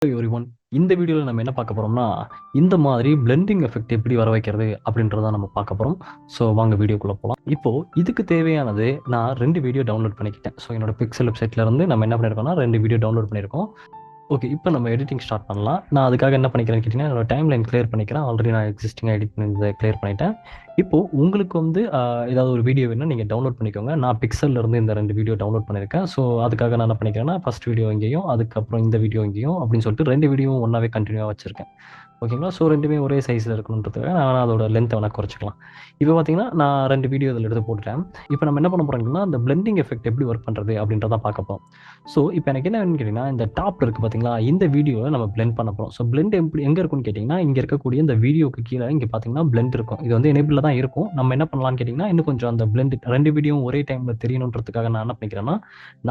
Everyone. இந்த வீடியோல நம்ம என்ன பார்க்க போறோம்னா, இந்த மாதிரி பிளெண்டிங் எஃபெக்ட் எப்படி வர வைக்கிறது அப்படின்றத நம்ம பார்க்க போறோம். ஸோ வாங்க வீடியோக்குள்ள போலாம். இப்போ இதுக்கு தேவையானது நான் 2 வீடியோ டவுன்லோட் பண்ணிக்கிட்டேன். ஸோ என்னோட பிக்சல் வெப்சைட்ல இருந்து நம்ம என்ன பண்ணியிருக்கோம்னா 2 வீடியோ டவுன்லோட் பண்ணியிருக்கோம். ஓகே. இப்போ நம்ம எடிட்டிங் ஸ்டார்ட் பண்ணலாம். நான் அதுக்காக என்ன பண்ணிக்கிறேன்னு கேட்டிங்கன்னா, என்னோட டைம்லைன் கிளியர் பண்ணிக்கிறேன். ஆல்ரெடி நான் எக்ஸிஸ்டிங்கா எடிட் பண்ணி கிளியர் பண்ணிட்டேன். இப்போ உங்களுக்கு வந்து ஏதாவது ஒரு வீடியோ வேணும்னா நீங்க டவுன்லோட் பண்ணிக்கோங்க. நான் பிக்சல்ல இருந்து இந்த 2 வீடியோ டவுன்லோட் பண்ணியிருக்கேன். ஸோ அதுக்காக நான் என்ன பண்ணிக்கிறேன்னா, ஃபர்ஸ்ட் வீடியோ இங்கேயும், அதுக்கப்புறம் இந்த வீடியோ இங்கேயும் அப்படின்னு சொல்லிட்டு 2 வீடியோவும் ஒண்ணாவே கன்டினியூவா வச்சிருக்கேன். ஓகேங்களா? ஸோ 2மே ஒரே சைஸ்ல இருக்கணுன்றதுக்காக நான் அதோட லென்த்த வேணா குறைச்சுக்கலாம். இப்போ பார்த்தீங்கன்னா, நான் 2 வீடியோ இதில எடுத்து போட்டுட்டேன். இப்போ நம்ம என்ன பண்ண போறோம்னா, அந்த பிளெண்டிங் எஃபெக்ட் எப்படி ஒர்க் பண்றது அப்படின்றத பார்க்க போறோம். ஸோ இப்போ எனக்கு என்ன வேணும்னு கேட்டீங்கன்னா, இந்த டாப்ல இருக்கு பார்த்தீங்களா? இந்த வீடியோவ நம்ம பிளெண்ட் பண்ண போறோம். ஸோ பிளெண்ட் எங்க இருக்கும்னு கேட்டீங்கன்னா, இங்க இருக்கக்கூடிய இந்த வீடியோக்கு கீழ இங்க பார்த்தீங்கன்னா, பிளெண்ட் இருக்கும். இது வந்து எனேபிள்ல தான் இருக்கும். நம்ம என்ன பண்ணலாம்னு கேட்டீங்கன்னா, இன்னும் கொஞ்சம் அந்த பிளெண்ட் 2 வீடியோவும் ஒரே டைம்ல தெரியணுன்றதுக்காக நான் என்ன பண்ணிக்கிறேன்னா,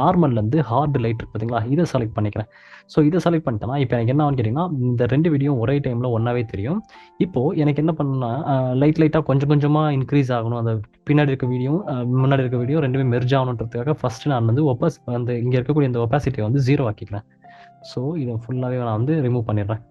நார்மல்ல இருந்து ஹார்ட் லைட் இருக்கு பார்த்தீங்களா? இத செலக்ட் பண்ணிக்கிறேன். ஸோ இத செலக்ட் பண்ணிட்டேன்னா, இப்போ எனக்கு என்ன ஆகும்னு கேட்டீங்கன்னா, இந்த 2 வீடியோவும் ஒரே டைம்ல ஒண்ணாவே தெரியும். இப்போ எனக்கு என்ன பண்ணணும்னா, லைட்டா கொஞ்சம் கொஞ்சமா இன்கிரீஸ் ஆகணும். அந்த பின்னாடி இருக்க வீடியோவும், முன்னாடி இருக்க வீடியோ 2மே மெர்ஜ் ஆகணுன்றதுக்காக ஃபர்ஸ்ட் நான் வந்து அந்த இங்க இருக்கக்கூடிய இந்த ஒபாசிட்டிய வந்து 0 ஆக்கிக்கிறேன். ஸோ இத ஃபுல்லாவே நான் வந்து ரிமூவ் பண்ணிடுறேன்.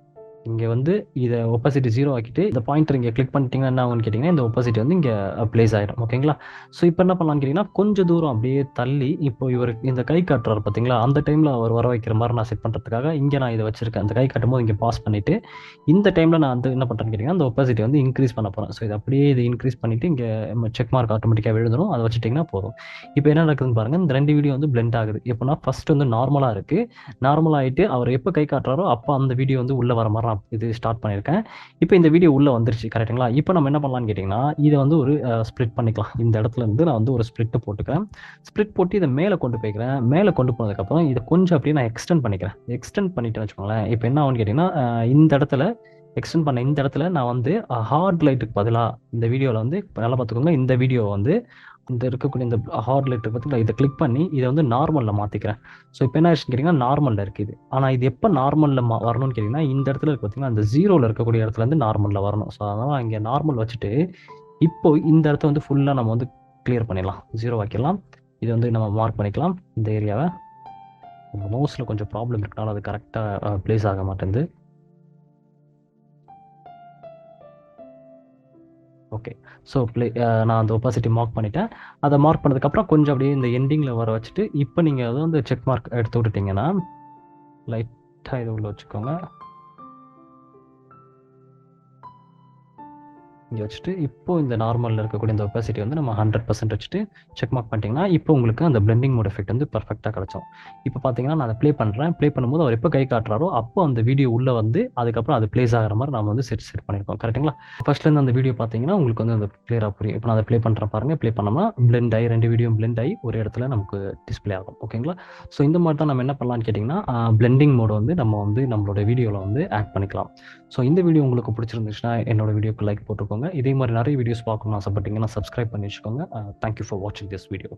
இங்க வந்து இத ஒபாசிட்டி 0 ஆக்கிட்டு, இந்த பாயிண்டர் இங்க கிளிக் பண்ணிட்டீங்கன்னா என்ன ஆகும்னு கேட்டீங்கன்னா, இந்த ஒபாசிட்டி வந்து இங்க பிளேஸ் ஆயிடும். ஓகேங்களா? ஸோ இப்ப என்ன பண்ணலாம்னு கேட்டீங்கன்னா, கொஞ்சம் தூரம் அப்படியே தள்ளி, இப்போ இவரு இந்த கை காட்டுறாரு பார்த்தீங்களா? அந்த டைம்ல அவர் வர வைக்கிற மாரி நான் செட் பண்றதுக்காக, இங்க நான் இத வச்சிருக்கேன். அந்த கை காட்டும்போது இங்க பாஸ் பண்ணிட்டு, இந்த டைம்ல நான் வந்து என்ன பண்றேன்னு கேட்டீங்கன்னா, அந்த ஒபாசிட்டி வந்து இன்கிரீஸ் பண்ண போறேன். ஸோ இத அப்படியே இத இன்கிரீஸ் பண்ணிட்டு, இங்க செக் மார்க் ஆட்டோமேட்டிக்கா விழுந்துரும். அத வச்சுட்டீங்கன்னா போதும். இப்ப என்ன நடக்குதுன்னு பாருங்க. இந்த 2 வீடியோ வந்து பிளெண்ட் ஆகுது. எப்பன்னா ஃபர்ஸ்ட் வந்து நார்மலா இருக்கு. நார்மலா ஆயிட்டு, அவர் எப்ப கை காட்டுறாரோ, அப்ப அந்த வீடியோ வந்து உள்ள வர மாரி நான் இது ஸ்டார்ட் பண்ணியிருக்கேன். இப்ப இந்த வீடியோ உள்ள வந்துருச்சு. கரெக்ட்டுங்களா? இப்ப நம்ம என்ன பண்ணலாம்னு கேட்டீங்கன்னா, இத வந்து ஒரு ஸ்ப்ளிட் பண்ணிக்கலாம். இந்த இடத்துல இருந்து நான் வந்து ஒரு ஸ்ப்ளிட் போட்டுக்கிறேன். ஸ்ப்ளிட் போட்டு இத மேல கொண்டு போய்க்கிறேன். மேல கொண்டு போனதுக்கப்புறம் இத கொஞ்சம் அப்படியே நான் எக்ஸ்டெண்ட் பண்ணிக்கிறேன். எக்ஸ்டெண்ட் பண்ணிட்டேன்னு வச்சுக்கோங்களேன். இப்ப என்ன ஆகும்னு கேட்டீங்கன்னா, இந்த இடத்துல எக்ஸ்டெண்ட் பண்ண இந்த இடத்துல நான் வந்து ஹார்ட் லைட்டுக்கு பதிலா இந்த வீடியோல வந்து இப்ப நல்லா பார்த்துக்கோங்க. இந்த வீடியோ வந்து இந்த இருக்கக்கூடிய இந்த ஹார்ட் லைட் பார்த்தீங்களா? இத கிளிக் பண்ணி இத வந்து நார்மல்ல மாத்திக்கிறேன். ஸோ இப்ப என்ன ஆயிடுச்சுன்னு கேட்டீங்கன்னா, நார்மல்ல இருக்கு இது. ஆனா இது எப்ப நார்மல்ல வரணும்னு கேட்டீங்கன்னா, இந்த இடத்துல இருக்கு பார்த்தீங்களா? அந்த 0ல இருக்கக்கூடிய இடத்துல இருந்து நார்மல்ல வரணும். ஸோ அதனால இங்க நார்மல் வச்சுட்டு, இப்போ இந்த இடத்த வந்து ஃபுல்லா நம்ம வந்து கிளியர் பண்ணிடலாம். 0 ஆக்கிடலாம். இத வந்து நம்ம மார்க் பண்ணிக்கலாம். இந்த ஏரியாவ. உங்க மவுஸ்ல கொஞ்சம் ப்ராப்ளம் இருக்கனால அது கரெக்ட்டா பிளேஸ் ஆக மாட்டேன்து. ஓகே. ஸோ நான் அந்த ஒபாசிட்டி மார்க் பண்ணிட்டேன். அத மார்க் பண்ணதுக்கப்புறம் கொஞ்சம் அப்படியே இந்த எண்டிங்ல வர வச்சுட்டு, இப்ப நீங்க அத வந்து செக் மார்க் எடுத்து விட்டுட்டீங்கன்னா, லைட்டா இத உள்ள வச்சுக்கோங்க. இங்க வச்சுட்டு, இப்போ இந்த நார்மல்ல இருக்கக்கூடிய இந்த ஒபாசிட்டி வந்து நம்ம 100% வச்சுட்டு செக் மார்க் பண்ணிட்டீங்கன்னா, இப்போ உங்களுக்கு அந்த பிளெண்டிங் மோட் எஃபெக்ட் வந்து பெர்ஃபெக்ட்டா கிடைச்சுரும். இப்போ பார்த்தீங்கன்னா, நான் அத ப்ளே பண்றேன். ப்ளே பண்ணும்போது அவர் எப்ப கை காட்டுறாரோ, அப்போ அந்த வீடியோ உள்ள வந்து, அதுக்கப்புறம் அது பிளேஸ் ஆகுற மாரி நாம வந்து செட் பண்ணியிருக்கோம். கரெக்ட்டுங்களா? ஃபர்ஸ்ட்லேருந்து அந்த வீடியோ பார்த்தீங்கன்னா, உங்களுக்கு வந்து அது கிளியரா புரியும். இப்போ நான் அத ப்ளே பண்றேன் பாருங்க. ப்ளே பண்ணோம்னா, பிளெண்ட் ஆயி 2 வீடியோவும் பிளெண்ட் ஆயி ஒரு இடத்துல நமக்கு டிஸ்ப்ளே ஆகும். ஓகேங்களா? ஸோ இந்த மாரி தான் நம்ம என்ன பண்ணலாம்னு கேட்டீங்கன்னா, பிளெண்டிங் மோட வந்து நம்ம வந்து நம்மளோட வீடியோல வந்து ஆட் பண்ணிக்கலாம். ஸோ இந்த வீடியோ உங்களுக்கு பிடிச்சிருந்துச்சுன்னா, என்னோட வீடியோக்கு லைக் போட்டுக்கோங்க. இதே மாரி நெறைய வீடியோஸ் பார்க்கணும்னு ஆசைப்பட்டீங்கன்னா, சப்ஸ்கிரைப் பண்ணி வச்சுக்கோங்க. தேங்க் யூ ஃபார் வாட்சிங் திஸ் வீடியோ.